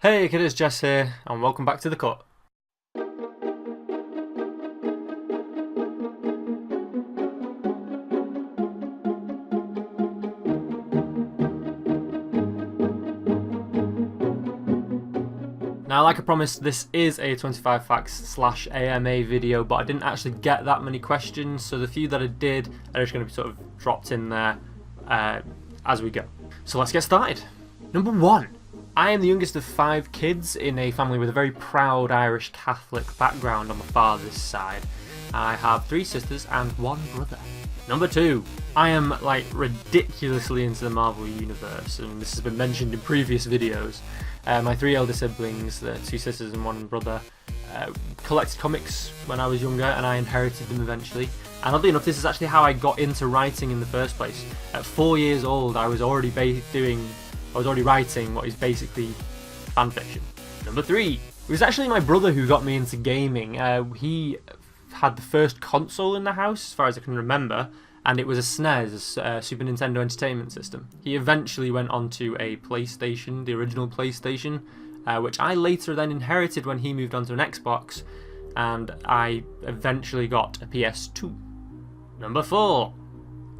Hey kiddos, Jess here, and welcome back to The Cut. Now, like I promised, this is a 25 facts / AMA video, but I didn't actually get that many questions, so the few that I did are just going to be sort of dropped in there as we go. So let's get started. Number 1. I am the youngest of 5 kids in a family with a very proud Irish Catholic background on my father's side. I have 3 sisters and 1 brother. Number 2. I am ridiculously into the Marvel universe, and this has been mentioned in previous videos. My 3 elder siblings, the 2 sisters and 1 brother, collected comics when I was younger, and I inherited them eventually. And oddly enough, this is actually how I got into writing in the first place. At 4 years old, I was already writing what is basically fanfiction. Number 3. It was actually my brother who got me into gaming. He had the first console in the house, as far as I can remember, and it was a SNES, Super Nintendo Entertainment System. He eventually went on to a PlayStation, the original PlayStation, which I later then inherited when he moved on to an Xbox, and I eventually got a PS2. Number 4.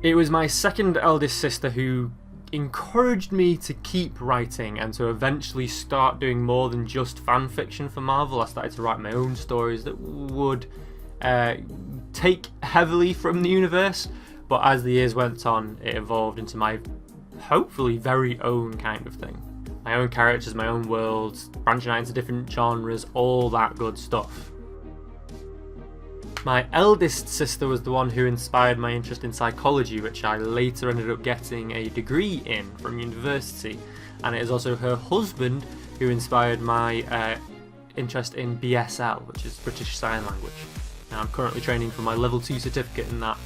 It was my second eldest sister who encouraged me to keep writing and to eventually start doing more than just fan fiction for Marvel. I started to write my own stories that would take heavily from the universe, but as the years went on, it evolved into my hopefully very own kind of thing. My own characters, my own worlds, branching out into different genres, all that good stuff. My eldest sister was the one who inspired my interest in psychology, which I later ended up getting a degree in from university, and it is also her husband who inspired my interest in BSL, which is British Sign Language. Now, I'm currently training for my level 2 certificate in that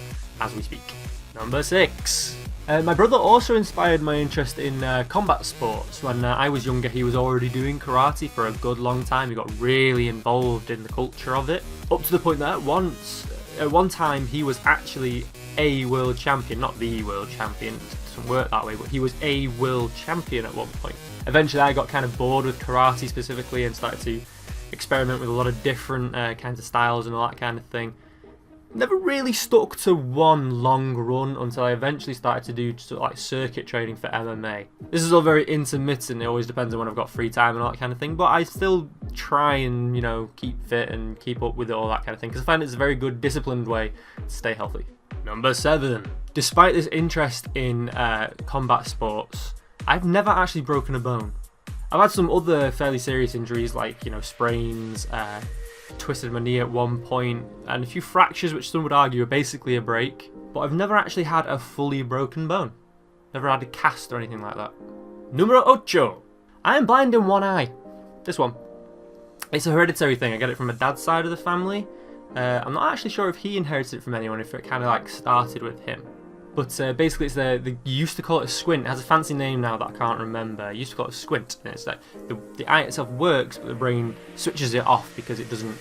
as we speak. Number 6. My brother also inspired my interest in combat sports. When I was younger, he was already doing karate for a good long time. He got really involved in the culture of it, up to the point that at one time he was actually a world champion, not the world champion, it doesn't work that way, but he was a world champion at one point. Eventually I got kind of bored with karate specifically and started to experiment with a lot of different kinds of styles and all that kind of thing. Never really stuck to one long run until I eventually started to do circuit training for MMA. This is all very intermittent, it always depends on when I've got free time and all that kind of thing, but I still try and, keep fit and keep up with it, all that kind of thing, because I find it's a very good disciplined way to stay healthy. Number 7. Despite this interest in combat sports, I've never actually broken a bone. I've had some other fairly serious injuries like, sprains, twisted my knee at one point, and a few fractures which some would argue are basically a break, but I've never actually had a fully broken bone. Never had a cast or anything like that. Numero 8. I am blind in one eye. This one. It's a hereditary thing. I get it from my dad's side of the family. I'm not actually sure if he inherited it from anyone, if it kind of started with him. But basically, it's you used to call it a squint. It has a fancy name now that I can't remember. You used to call it a squint, and it's like the eye itself works, but the brain switches it off because it doesn't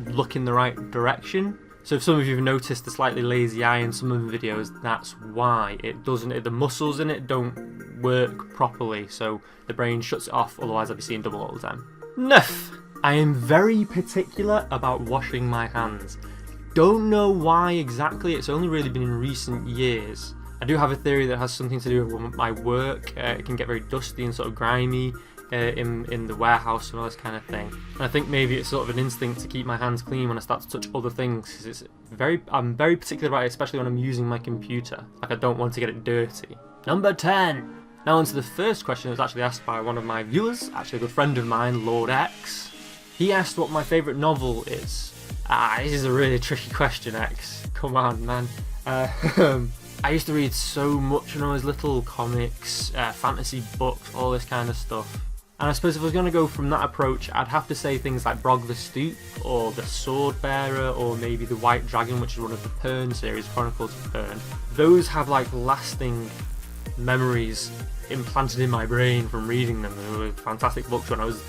look in the right direction. So if some of you have noticed the slightly lazy eye in some of the videos, that's why. It doesn't. The muscles in it don't work properly, so the brain shuts it off. Otherwise, I'd be seeing double all the time. 9. I am very particular about washing my hands. Don't know why exactly, it's only really been in recent years. I do have a theory that has something to do with my work. It can get very dusty and sort of grimy in the warehouse and all this kind of thing. And I think maybe it's sort of an instinct to keep my hands clean when I start to touch other things, because I'm very particular about it, especially when I'm using my computer. I don't want to get it dirty. Number 10. Now onto the first question that was actually asked by one of my viewers, actually a good friend of mine, Lord X. He asked what my favourite novel is. This is a really tricky question, X. Come on, man. I used to read so much when I was little, comics, fantasy books, all this kind of stuff. And I suppose if I was going to go from that approach, I'd have to say things like Brog the Stoop, or The Swordbearer, or maybe The White Dragon, which is one of the Pern series, Chronicles of Pern. Those have lasting memories implanted in my brain from reading them. They were fantastic books when I was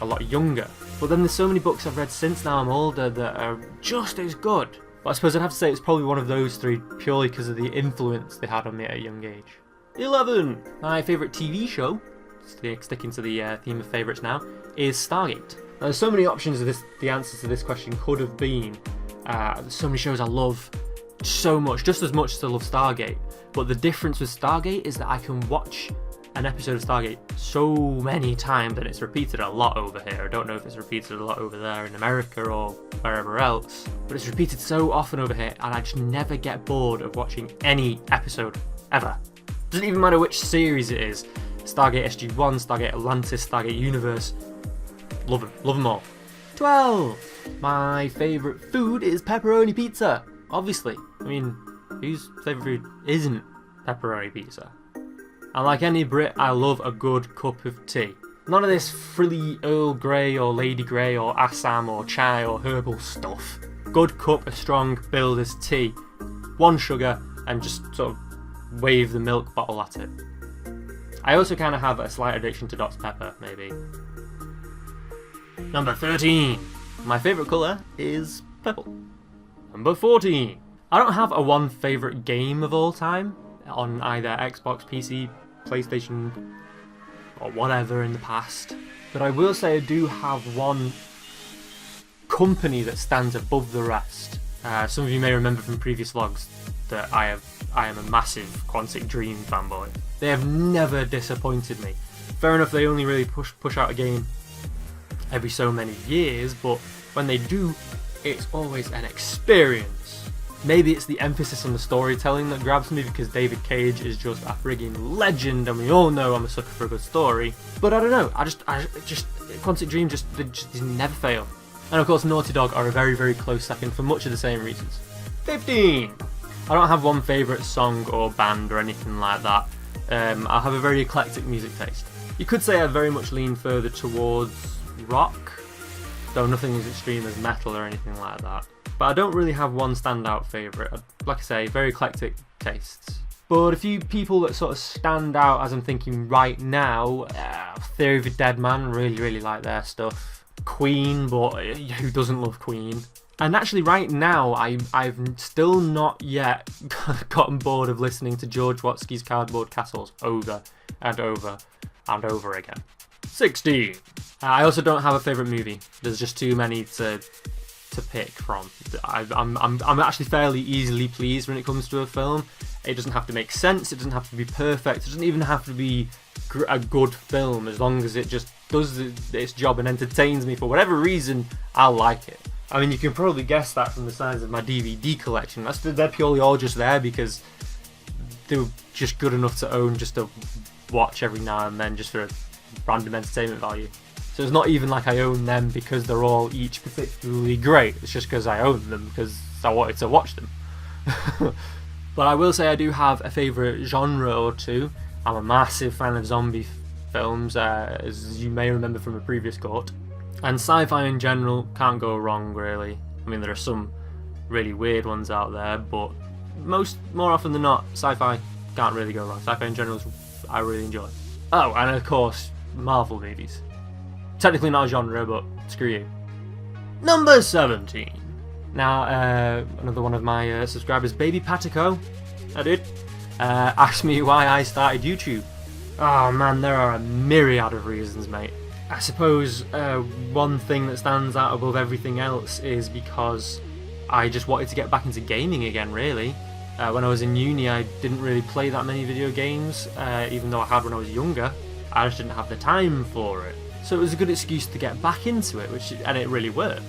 a lot younger. But then there's so many books I've read since now I'm older that are just as good. But I suppose I'd have to say it's probably one of those 3 purely because of the influence they had on me at a young age. 11. My favourite TV show sticking to the theme of favourites now, is Stargate. Now, there's so many options of this. The answer to this question could have been there's so many shows I love so much, just as much as I love Stargate. But the difference with Stargate is that I can watch an episode of Stargate so many times and it's repeated a lot over here. I don't know if it's repeated a lot over there in America or wherever else, but it's repeated so often over here and I just never get bored of watching any episode ever. Doesn't even matter which series it is. Stargate SG-1, Stargate Atlantis, Stargate Universe. Love them all. 12. My favourite food is pepperoni pizza. Obviously. I mean, whose favourite food isn't pepperoni pizza? And like any Brit, I love a good cup of tea. None of this frilly Earl Grey or Lady Grey or Assam or chai or herbal stuff. Good cup of strong builder's tea. 1 sugar and just sort of wave the milk bottle at it. I also kind of have a slight addiction to Dr. Pepper, maybe. Number 13. My favourite colour is purple. Number 14. I don't have a one favourite game of all time on either Xbox, PC, PlayStation, or whatever in the past. But I will say I do have one company that stands above the rest. Some of you may remember from previous vlogs that I am a massive Quantic Dream fanboy. They have never disappointed me. Fair enough, they only really push out a game every so many years, but when they do, it's always an experience. Maybe it's the emphasis on the storytelling that grabs me because David Cage is just a frigging legend and we all know I'm a sucker for a good story. But I don't know, I just Quantic Dream just never fail. And of course Naughty Dog are a very, very close second for much of the same reasons. 15! I don't have one favourite song or band or anything like that. I have a very eclectic music taste. You could say I very much lean further towards rock, though nothing as extreme as metal or anything like that. But I don't really have one standout favourite. Like I say, very eclectic tastes. But a few people that sort of stand out as I'm thinking right now, Theory of a Dead Man, really like their stuff. Queen, but who doesn't love Queen? And actually right now, I've still not yet gotten bored of listening to George Watsky's Cardboard Castles over and over and over again. 16. I also don't have a favourite movie. There's just too many to pick from. I'm actually fairly easily pleased when it comes to a film. It doesn't have to make sense, it doesn't have to be perfect, it doesn't even have to be a good film. As long as it just does its job and entertains me for whatever reason, I'll like it. I mean, you can probably guess that from the size of my DVD collection. They're purely all just there because they were just good enough to own, just to watch every now and then, just for a random entertainment value. So it's not even like I own them because they're all each particularly great. It's just because I own them because I wanted to watch them. But I will say I do have a favourite genre or two. I'm a massive fan of zombie films, as you may remember from a previous court. And sci-fi in general, can't go wrong really. I mean, there are some really weird ones out there, but more often than not, sci-fi can't really go wrong. Sci-fi in general, I really enjoy. Oh, and of course, Marvel movies. Technically not a genre, but screw you. Number 17. Now, another one of my subscribers, Baby Patico, asked me why I started YouTube. Oh man, there are a myriad of reasons, mate. I suppose one thing that stands out above everything else is because I just wanted to get back into gaming again, really. When I was in uni, I didn't really play that many video games, even though I had when I was younger. I just didn't have the time for it. So it was a good excuse to get back into it, and it really worked.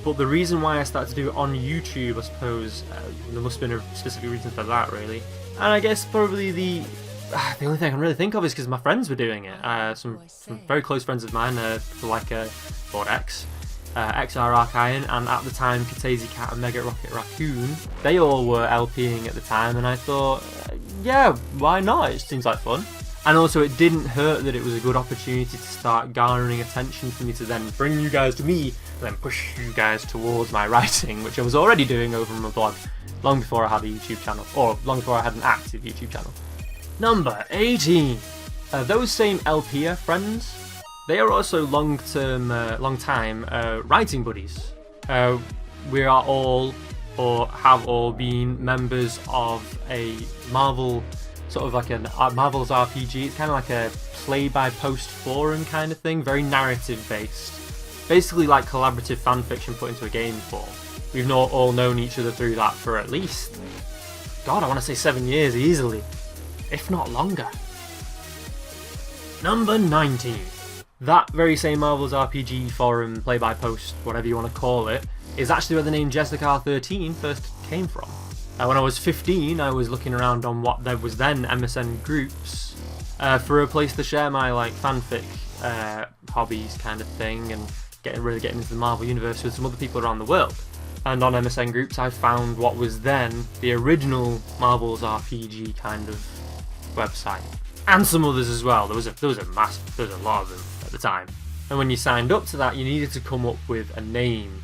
But the reason why I started to do it on YouTube, I suppose, there must have been a specific reason for that, really. And I guess probably the only thing I can really think of is because my friends were doing it. Some very close friends of mine, like Board X, XR Archion, and at the time Katezi Cat and Mega Rocket Raccoon. They all were LPing at the time, and I thought, yeah, why not? It seems like fun. And also it didn't hurt that it was a good opportunity to start garnering attention for me to then bring you guys to me, and then push you guys towards my writing, which I was already doing over on my blog, long before I had a YouTube channel, or long before I had an active YouTube channel. Number 18. Those same LPer friends, they are also long-time writing buddies. We are all, or have all been, members of a Marvel sort of like a Marvel's RPG. It's kind of like a play-by-post forum kind of thing, very narrative-based. Basically like collaborative fan fiction put into a game form. We've not all known each other through that for at least, God, I want to say 7 years easily, if not longer. Number 19. That very same Marvel's RPG forum, play-by-post, whatever you want to call it, is actually where the name Jester 13 first came from. When I was 15, I was looking around on what there was then MSN groups for a place to share my like fanfic hobbies kind of thing, and really getting into the Marvel universe with some other people around the world. And on MSN groups, I found what was then the original Marvel's RPG kind of website, and some others as well. There was a lot of them at the time. And when you signed up to that, you needed to come up with a name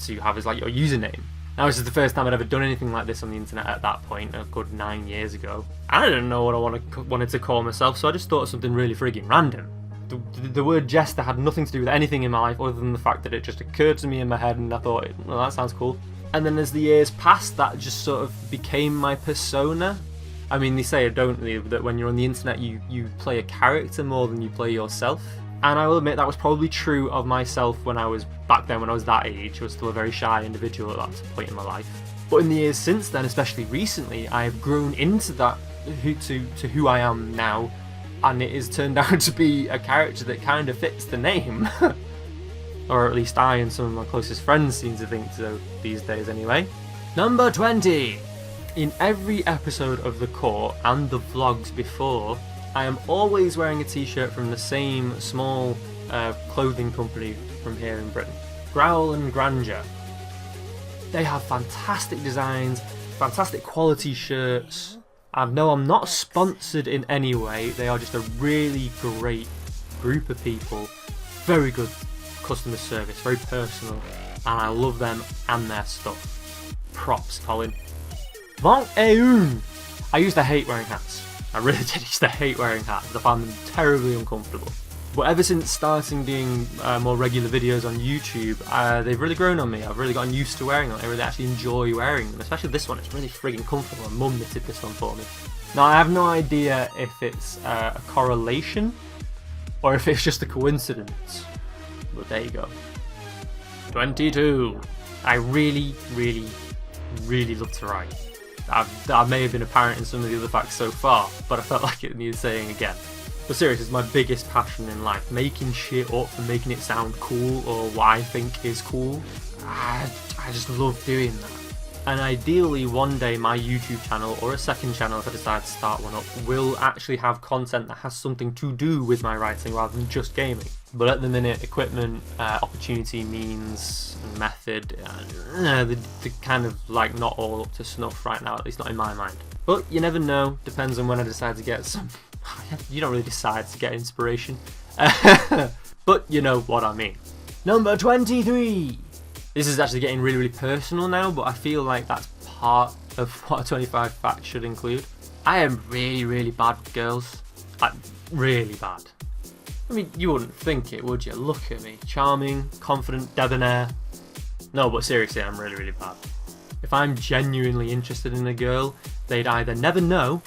to have as like your username. Now, this is the first time I'd ever done anything like this on the internet at that point, a good 9 years ago. I didn't know what I wanted to call myself, so I just thought of something really friggin' random. The word Jester had nothing to do with anything in my life other than the fact that it just occurred to me in my head, and I thought, well, that sounds cool. And then as the years passed, that just sort of became my persona. I mean, they say, don't they, that when you're on the internet you play a character more than you play yourself. And I will admit that was probably true of myself when I was back then, when I was that age. I was still a very shy individual at that point in my life. But in the years since then, especially recently, I have grown into that, to who I am now, and it has turned out to be a character that kind of fits the name. Or at least I and some of my closest friends seem to think so these days anyway. Number 20! In every episode of The Court and the vlogs before, I am always wearing a t-shirt from the same small clothing company from here in Britain. Growl and Grandeur. They have fantastic designs, fantastic quality shirts. And no, I'm not sponsored in any way. They are just a really great group of people. Very good customer service, very personal. And I love them and their stuff. Props, Colin. 21! I used to hate wearing hats. I really did used to hate wearing hats. I found them terribly uncomfortable. But ever since starting doing more regular videos on YouTube, they've really grown on me. I've really gotten used to wearing them. I really actually enjoy wearing them. Especially this one, it's really friggin' comfortable. My mum knitted this one for me. Now, I have no idea if it's a correlation or if it's just a coincidence. But there you go. 22. I really, really, really love to write. That may have been apparent in some of the other facts so far, but I felt like it needed saying again. But seriously, it's my biggest passion in life. Making shit up and making it sound cool, or what I think is cool. I just love doing that. And ideally, one day my YouTube channel, or a second channel if I decide to start one up, will actually have content that has something to do with my writing rather than just gaming. But at the minute, equipment, opportunity, means, and method, they're kind of like not all up to snuff right now, at least not in my mind. But you never know, depends on when I decide to get some... You don't really decide to get inspiration. But you know what I mean. Number 23! This is actually getting really, really personal now, but I feel like that's part of what a 25 fact should include. I am really, really bad with girls. Like, really bad. I mean, you wouldn't think it, would you? Look at me. Charming, confident, debonair. No, but seriously, I'm really, really bad. If I'm genuinely interested in a girl, they'd either never know,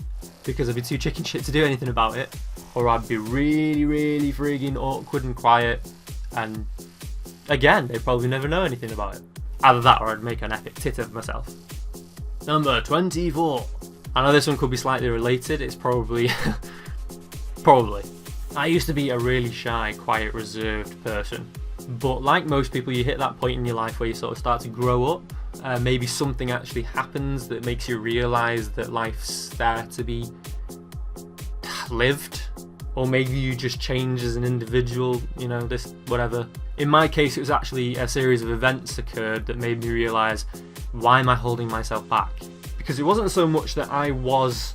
because I'd be too chicken shit to do anything about it, or I'd be really, really friggin' awkward and quiet, and again, they'd probably never know anything about it. Either that or I'd make an epic tit of myself. Number 24. I know this one could be slightly related, it's probably... probably. I used to be a really shy, quiet, reserved person. But like most people, you hit that point in your life where you sort of start to grow up. Maybe something actually happens that makes you realise that life's there to be lived. Or maybe you just change as an individual, you know, this, whatever. In my case, it was actually a series of events occurred that made me realise, why am I holding myself back? Because it wasn't so much that I was...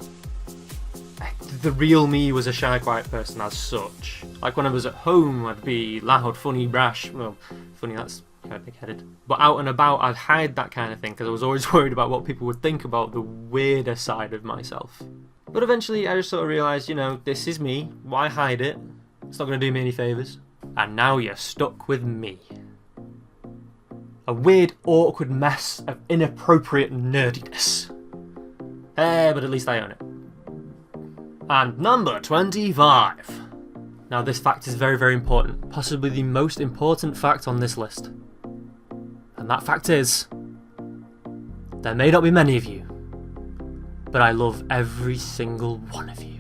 The real me was a shy, quiet person as such. Like when I was at home, I'd be loud, funny, brash. Well, funny, that's kind of big-headed. But out and about, I'd hide that kind of thing because I was always worried about what people would think about the weirder side of myself. But eventually, I just sort of realised, you know, this is me. Why hide it? It's not going to do me any favours. And now you're stuck with me. A weird, awkward mess of inappropriate nerdiness. But at least I own it. And number 25. Now this fact is very, very important. Possibly the most important fact on this list. And that fact is, there may not be many of you, but I love every single one of you.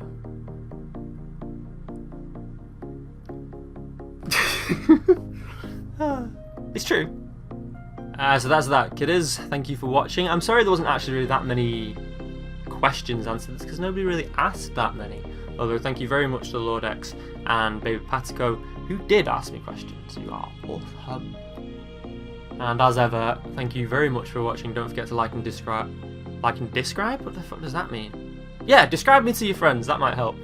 It's true. So that's that, kidders. Thank you for watching. I'm sorry there wasn't actually really that many questions answered, because nobody really asked that many. Although thank you very much to Lord X and Baby Patico, who did ask me questions. You are awesome. And as ever, thank you very much for watching. Don't forget to like and describe. Like and describe? What the fuck does that mean? Yeah, describe me to your friends. That might help.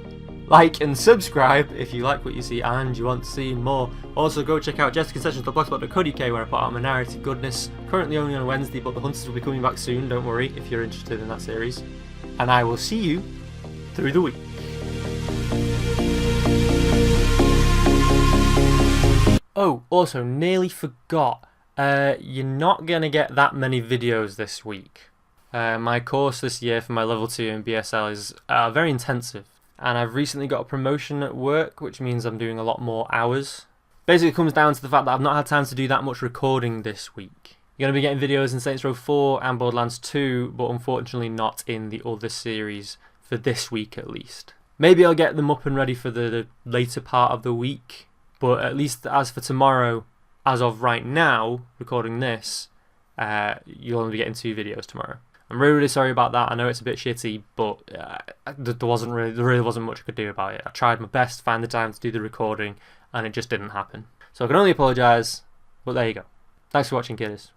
Like and subscribe if you like what you see and you want to see more. Also, go check out jesterconcessions.blogspot.co.uk where I put out my narrative goodness. Currently only on Wednesday, but the Hunters will be coming back soon. Don't worry if you're interested in that series. And I will see you through the week. Oh, also, nearly forgot. You're not going to get that many videos this week. My course this year for my level 2 in BSL is very intensive. And I've recently got a promotion at work, which means I'm doing a lot more hours. Basically, it comes down to the fact that I've not had time to do that much recording this week. You're going to be getting videos in Saints Row 4 and Borderlands 2, but unfortunately not in the other series for this week at least. Maybe I'll get them up and ready for the later part of the week, but at least as for tomorrow, as of right now, recording this, you'll only be getting 2 videos tomorrow. I'm really, really sorry about that. I know it's a bit shitty, but there really wasn't much I could do about it. I tried my best to find the time to do the recording, and it just didn't happen. So I can only apologise, but there you go. Thanks for watching, kidders.